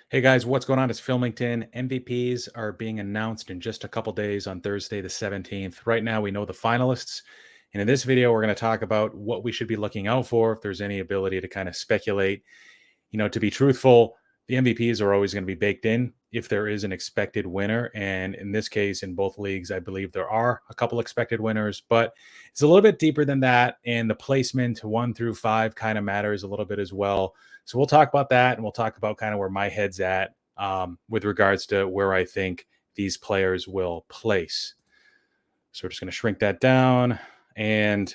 Hey guys, what's going on? It's Filmington. MVPs are being announced in just a couple days on Thursday, the 17th. Right now, we know the finalists. And in this video, we're going to talk about what we should be looking out for if there's any ability to kind of speculate. To be truthful, the MVPs are always going to be baked in if there is an expected winner. And in this case, in both leagues, I believe there are a couple expected winners, but it's a little bit deeper than that. And the placement 1 through 5 kind of matters a little bit as well. So we'll talk about that and we'll talk about kind of where my head's at with regards to where I think these players will place. So we're just going to shrink that down. And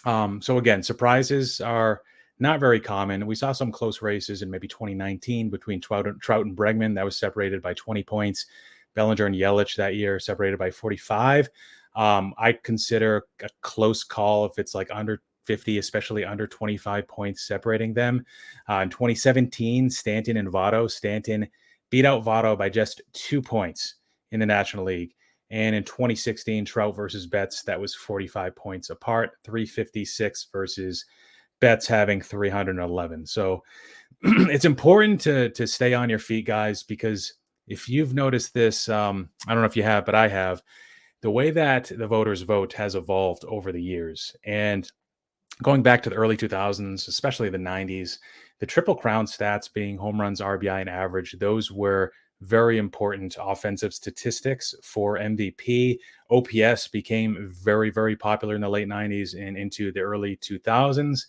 so again, surprises are not very common. We saw some close races in maybe 2019 between Trout and Bregman. That was separated by 20 points. Bellinger and Yelich that year separated by 45. I consider a close call if it's like under 50, especially under 25 points separating them. In 2017, Stanton and Votto. Stanton beat out Votto by just 2 points in the National League. And in 2016, Trout versus Betts, that was 45 points apart, 356 versus Betts having 311. So it's important to stay on your feet, guys, because if you've noticed this, I don't know if you have, but I have, the way that the voters vote has evolved over the years. And going back to the early 2000s, especially the 90s, the Triple Crown stats being home runs, RBI, and average, those were very important offensive statistics for MVP. OPS became very, very popular in the late 90s and into the early 2000s.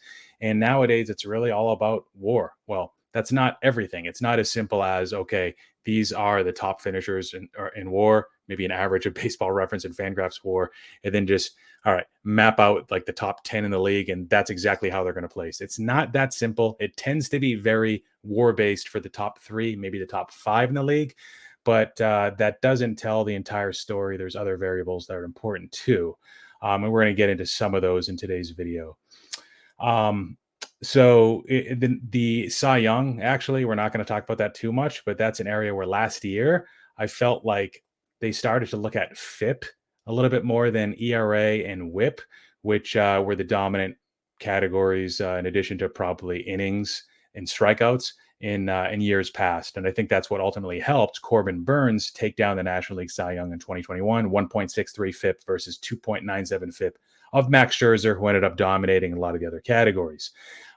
And nowadays, it's really all about WAR. Well, that's not everything. It's not as simple as, okay, these are the top finishers in WAR, maybe an average of Baseball Reference and Fangraphs WAR, and then just, all right, map out like the top 10 in the league, and that's exactly how they're going to place. It's not that simple. It tends to be very WAR based for the top 3, maybe the top 5 in the league, but that doesn't tell the entire story. There's other variables that are important too. And we're going to get into some of those in today's video. The Cy Young, actually, we're not going to talk about that too much, but that's an area where last year I felt like they started to look at FIP a little bit more than ERA and WHIP, which were the dominant categories in addition to probably innings and strikeouts in years past. And I think that's what ultimately helped Corbin Burns take down the National League Cy Young in 2021, 1.63 FIP versus 2.97 FIP of Max Scherzer, who ended up dominating a lot of the other categories.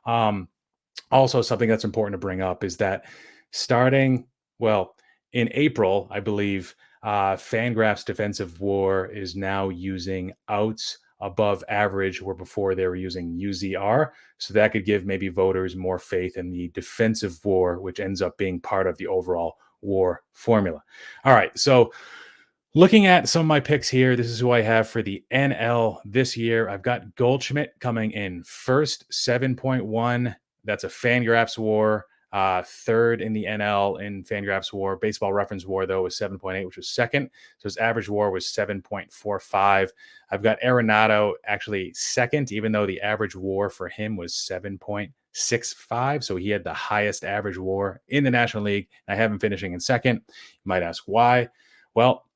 Also, something that's important to bring up is that starting, well, in April, I believe, Fangraphs defensive WAR is now using outs above average, where before they were using UZR. So that could give maybe voters more faith in the defensive WAR, which ends up being part of the overall WAR formula. All right, so looking at some of my picks here, this is who I have for the NL this year. I've got Goldschmidt coming in first, 7.1. That's a Fangraphs WAR. Third in the NL in Fangraphs WAR. Baseball Reference WAR, though, was 7.8, which was second. So his average WAR was 7.45. I've got Arenado actually second, even though the average WAR for him was 7.65. So he had the highest average WAR in the National League. I have him finishing in second. You might ask why. Well,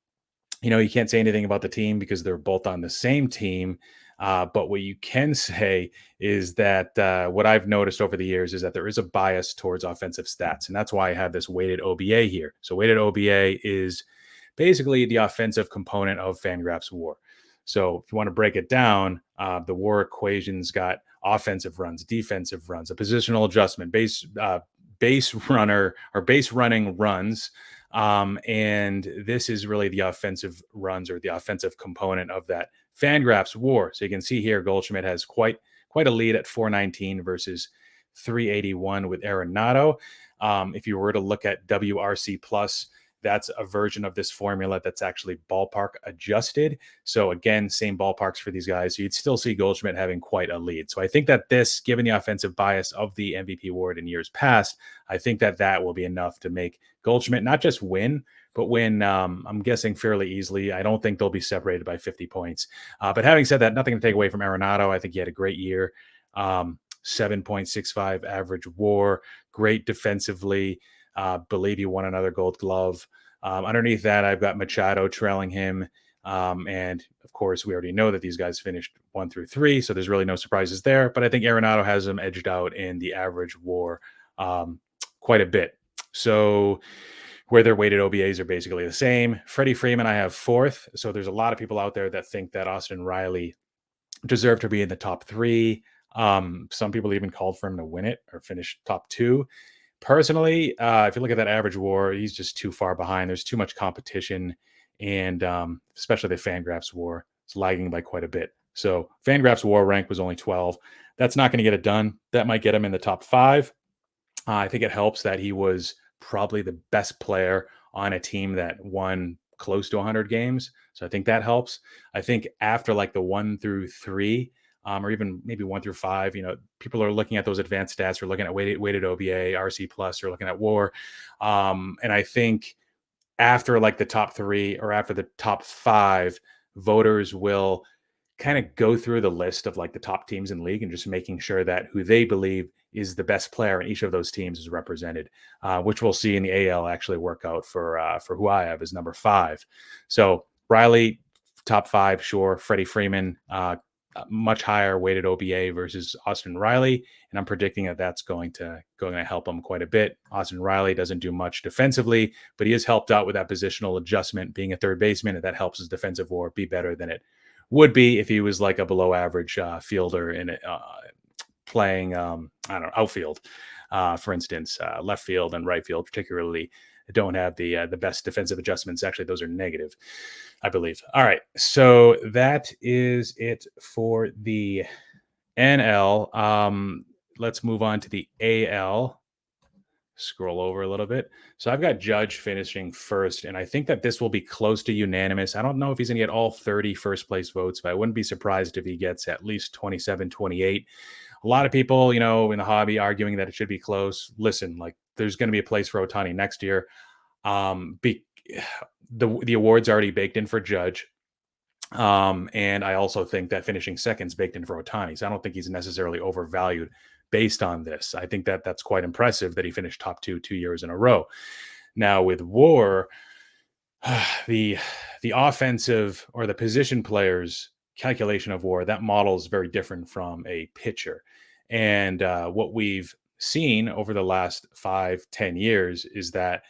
you can't say anything about the team because they're both on the same team. But what you can say is that what I've noticed over the years is that there is a bias towards offensive stats. And that's why I have this weighted OBA here. So weighted OBA is basically the offensive component of Fangraphs WAR. So if you want to break it down, the WAR equation's got offensive runs, defensive runs, a positional adjustment, base runner or base running runs. And this is really the offensive runs or the offensive component of that Fangraphs WAR. So you can see here, Goldschmidt has quite a lead at 419 versus 381 with Arenado. If you were to look at WRC plus, that's a version of this formula that's actually ballpark adjusted. So again, same ballparks for these guys. So you'd still see Goldschmidt having quite a lead. So I think that this, given the offensive bias of the MVP award in years past, I think that will be enough to make Goldschmidt not just win, but win, I'm guessing, fairly easily. I don't think they'll be separated by 50 points. But having said that, nothing to take away from Arenado. I think he had a great year. 7.65 average WAR, great defensively. Believe he won another Gold Glove. Underneath that, I've got Machado trailing him. And of course, we already know that these guys finished 1 through 3, so there's really no surprises there. But I think Arenado has them edged out in the average WAR quite a bit. So where their weighted OBAs are basically the same. Freddie Freeman, I have fourth. So there's a lot of people out there that think that Austin Riley deserved to be in the top three. Some people even called for him to win it or finish top two. Personally, if you look at that average WAR, he's just too far behind. There's too much competition, and especially the Fangraphs WAR, it's lagging by quite a bit. So Fangraphs WAR rank was only 12. That's not going to get it done. That might get him in the top five. I think it helps that he was probably the best player on a team that won close to 100 games. So I think that helps. I think after like the 1 through 3, or even maybe 1 through 5, people are looking at those advanced stats. We're looking at weighted OBA, RC plus. They're looking at WAR, and I think after like the top three or after the top five, voters will kind of go through the list of like the top teams in the league and just making sure that who they believe is the best player in each of those teams is represented, which we'll see in the AL actually work out for who I have as number five. So Riley, top five, sure. Freddie Freeman, much higher weighted OBA versus Austin Riley, and I'm predicting that that's going to help him quite a bit. Austin Riley doesn't do much defensively, but he is helped out with that positional adjustment, being a third baseman, and that helps his defensive WAR be better than it would be if he was like a below average fielder in playing, I don't know, outfield, for instance, left field and right field, particularly don't have the best defensive adjustments. Actually, those are negative, I believe. All right, so that is it for the NL. Let's move on to the AL. Scroll over a little bit. So I've got Judge finishing first, and I think that this will be close to unanimous. I don't know if he's going to get all 30 first place votes, but I wouldn't be surprised if he gets at least 27, 28. A lot of people, in the hobby arguing that it should be close. Listen, like there's going to be a place for Otani next year. Um, be, the award's already baked in for Judge. And I also think that finishing second's baked in for Otani. So I don't think he's necessarily overvalued based on this. I think that that's quite impressive that he finished top 2 2 years in a row. Now with WAR, the offensive or the position players calculation of WAR, that model is very different from a pitcher. And what we've seen over the last 5-10 years is that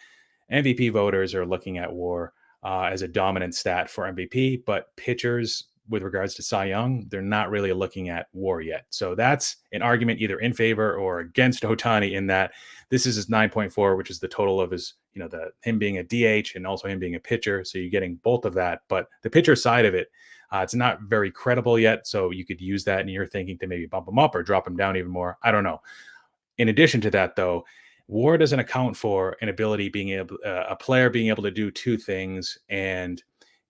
MVP voters are looking at WAR as a dominant stat for MVP, but pitchers, with regards to Cy Young, they're not really looking at WAR yet. So that's an argument either in favor or against Otani in that this is his 9.4, which is the total of his, him being a DH and also him being a pitcher. So you're getting both of that. But the pitcher side of it, it's not very credible yet. So you could use that in your thinking to maybe bump him up or drop him down even more. I don't know. In addition to that, though, WAR doesn't account for an ability being able, a player being able to do two things, and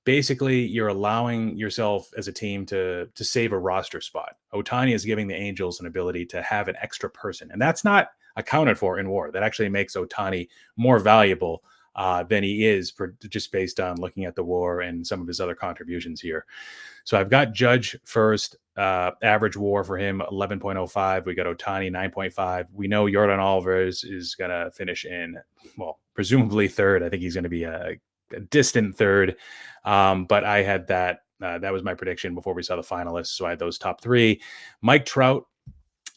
basically you're allowing yourself as a team to save a roster spot. Otani is giving the Angels an ability to have an extra person, and that's not accounted for in WAR. That actually makes Otani more valuable than he is just based on looking at the WAR and some of his other contributions here. So I've got Judge first. Average WAR for him 11.05. We got Otani 9.5. We know Yordan Alvarez is going to finish in, well, presumably third. I think he's going to be a distant third. But I had that. That was my prediction before we saw the finalists. So I had those top three. Mike Trout.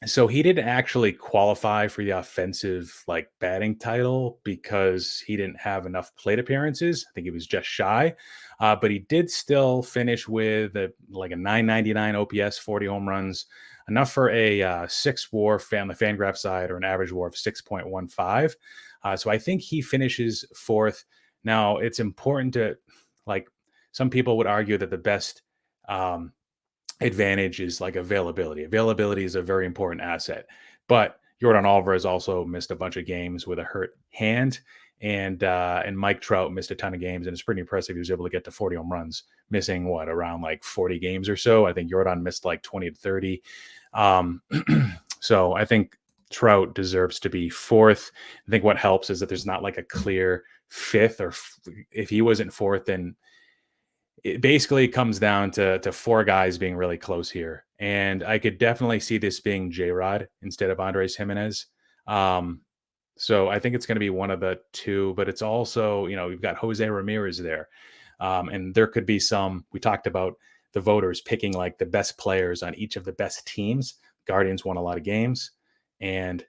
So he didn't actually qualify for the offensive like batting title because he didn't have enough plate appearances. I think he was just shy, but he did still finish with like a 999 OPS, 40 home runs, enough for a 6 WAR on the Fangraph side or an average WAR of 6.15. So I think he finishes fourth. Now it's important to like some people would argue that the best advantage is like availability. Availability is a very important asset, but Jordan Alvarez also missed a bunch of games with a hurt hand, and Mike Trout missed a ton of games, and it's pretty impressive. He was able to get to 40 home runs, missing around like 40 games or so. I think Jordan missed like 20 to 30. So I think Trout deserves to be fourth. I think what helps is that there's not like a clear fifth, or if he wasn't fourth, then it basically comes down to four guys being really close here. And I could definitely see this being J-Rod instead of Andres Jimenez. So I think it's going to be one of the two, but it's also, we've got Jose Ramirez there. And there could be we talked about the voters picking like the best players on each of the best teams. Guardians won a lot of games, and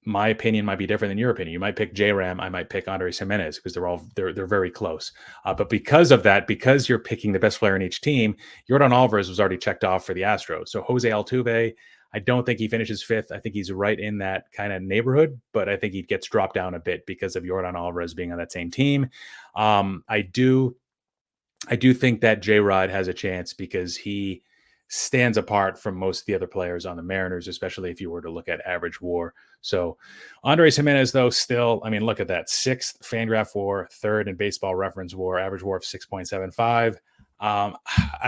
my opinion might be different than your opinion. You might pick J Ram. I might pick Andres Jimenez because they're very close. But because of that, because you're picking the best player in each team, Jordan Alvarez was already checked off for the Astros. So Jose Altuve, I don't think he finishes fifth. I think he's right in that kind of neighborhood, but I think he gets dropped down a bit because of Jordan Alvarez being on that same team. I do think that J Rod has a chance because he stands apart from most of the other players on the Mariners, especially if you were to look at average WAR. So Andres Jimenez, though, still, I mean, look at that. Sixth Fangraph WAR, third in Baseball Reference WAR, average WAR of 6.75. I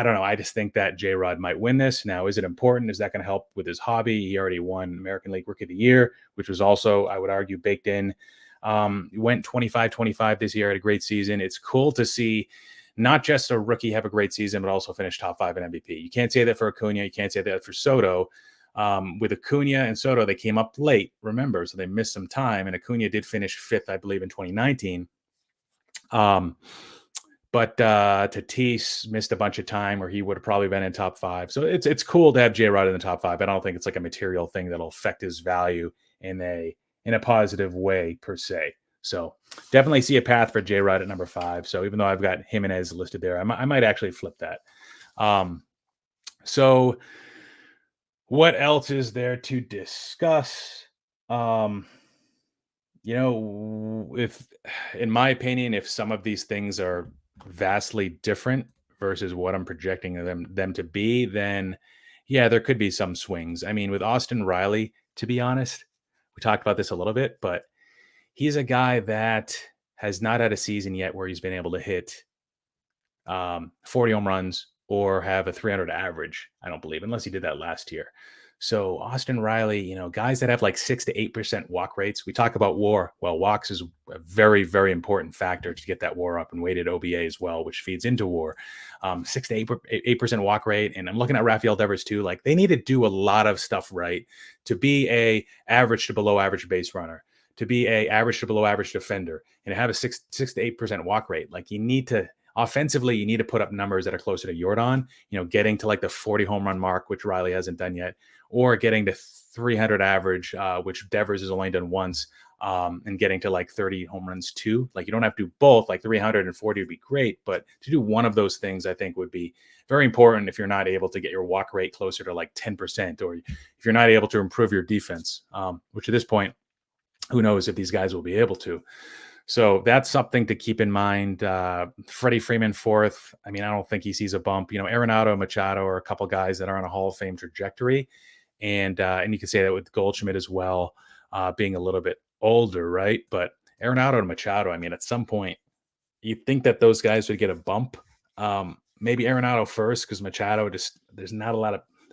don't know. I just think that J Rod might win this. Now, is it important? Is that going to help with his hobby? He already won American League Rookie of the Year, which was also, I would argue, baked in. Went 25-25 this year, had a great season. It's cool to see not just a rookie have a great season, but also finish top 5 in MVP. You can't say that for Acuna. You can't say that for Soto. With Acuna and Soto, they came up late, remember, so they missed some time. And Acuna did finish fifth, I believe, in 2019. But Tatis missed a bunch of time, or he would have probably been in top 5. So it's cool to have J Rod in the top 5. I don't think it's like a material thing that'll affect his value in a positive way per se. So definitely see a path for J Rod at number 5. So even though I've got Jimenez listed there, I might actually flip that. So what else is there to discuss? If, in my opinion, if some of these things are vastly different versus what I'm projecting them to be, then yeah, there could be some swings. I mean, with Austin Riley, to be honest, we talked about this a little bit, but he's a guy that has not had a season yet where he's been able to hit 40 home runs or have a 300 average, I don't believe, unless he did that last year. So Austin Riley, guys that have like 6 to 8% walk rates. We talk about WAR. Well, walks is a very, very important factor to get that WAR up, and weighted OBA as well, which feeds into WAR. 6 to 8% walk rate. And I'm looking at Rafael Devers too. Like, they need to do a lot of stuff right to be a average to below average base runner, to be a average to below average defender, and to have a 6 to 8% walk rate. Like, you need to, offensively, you need to put up numbers that are closer to Jordan, getting to like the 40 home run mark, which Riley hasn't done yet, or getting to 300 average, which Devers has only done once, and getting to like 30 home runs too. Like, you don't have to do both. Like 340 would be great, but to do one of those things, I think would be very important if you're not able to get your walk rate closer to like 10%, or if you're not able to improve your defense, which at this point, who knows if these guys will be able to. So that's something to keep in mind. Freddie Freeman fourth. I mean, I don't think he sees a bump. Arenado, Machado are a couple guys that are on a Hall of Fame trajectory. And you can say that with Goldschmidt as well, being a little bit older, right? But Arenado and Machado, I mean, at some point, you'd think that those guys would get a bump. Maybe Arenado first, because Machado there's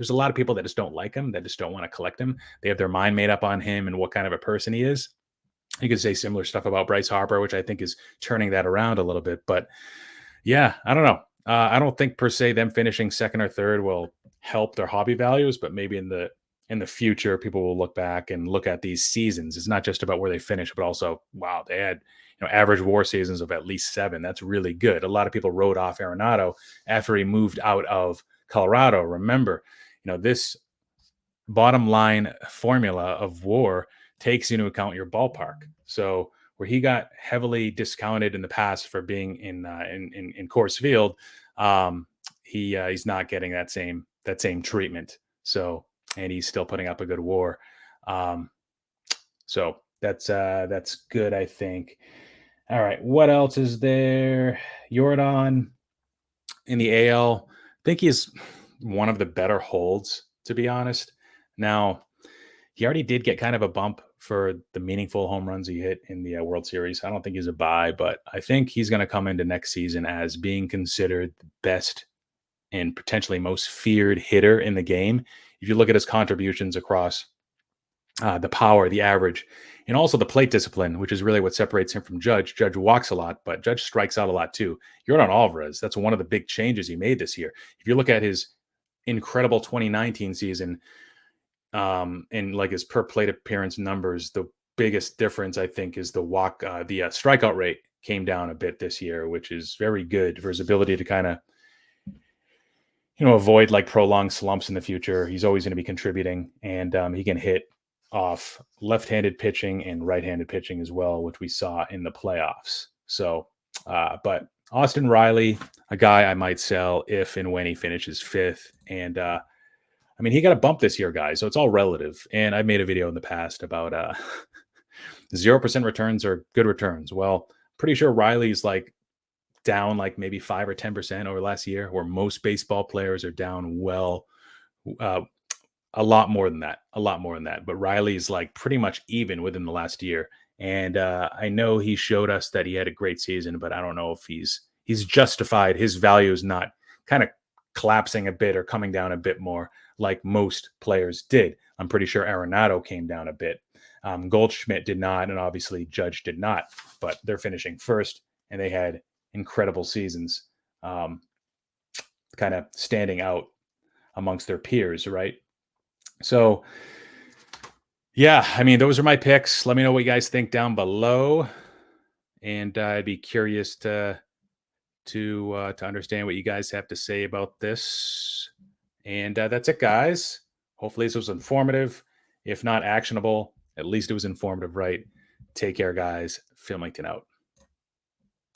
a lot of people that just don't like him, that just don't want to collect him. They have their mind made up on him and what kind of a person he is. You could say similar stuff about Bryce Harper, which I think is turning that around a little bit. But yeah, I don't know. I don't think per se them finishing second or third will help their hobby values, but maybe in the future, people will look back and look at these seasons. It's not just about where they finish, but also, wow, they had average WAR seasons of at least 7. That's really good. A lot of people wrote off Arenado after he moved out of Colorado. Remember, this bottom line formula of WAR takes into account your ballpark. So where he got heavily discounted in the past for being in Coors Field, he's not getting that same treatment. So, and he's still putting up a good WAR. So that's good, I think. All right, what else is there? Jordan in the AL, I think he's one of the better holds, to be honest. Now, he already did get kind of a bump for the meaningful home runs he hit in the World Series. I don't think he's a buy, but I think he's going to come into next season as being considered the best and potentially most feared hitter in the game. If you look at his contributions across the power, the average, and also the plate discipline, which is really what separates him from Judge. Judge walks a lot, but Judge strikes out a lot too. Jordan Alvarez, that's one of the big changes he made this year. If you look at his incredible 2019 season, and like his per plate appearance numbers, the biggest difference I think is the strikeout rate came down a bit this year, which is very good for his ability to kind of avoid like prolonged slumps in the future. He's always going to be contributing, and he can hit off left-handed pitching and right-handed pitching as well, which we saw in the playoffs. So, but Austin Riley, a guy I might sell if and when he finishes fifth. And I mean, he got a bump this year, guys. So it's all relative. And I've made a video in the past about 0% returns are good returns. Well, pretty sure Riley's like down like maybe 5 or 10% over last year, where most baseball players are down uh, a lot more than that, a lot more than that. But Riley's like pretty much even within the last year. And I know he showed us that he had a great season, but I don't know if he's justified. His value is not kind of collapsing a bit or coming down a bit more like most players did. I'm pretty sure Arenado came down a bit. Goldschmidt did not, and obviously Judge did not, but they're finishing first, and they had incredible seasons, um, kind of standing out amongst their peers, right? So, yeah, I mean, those are my picks. Let me know what you guys think down below, and I'd be curious to understand what you guys have to say about this. And that's it, guys. Hopefully, this was informative. If not actionable, at least it was informative, right? Take care, guys. Filmington out.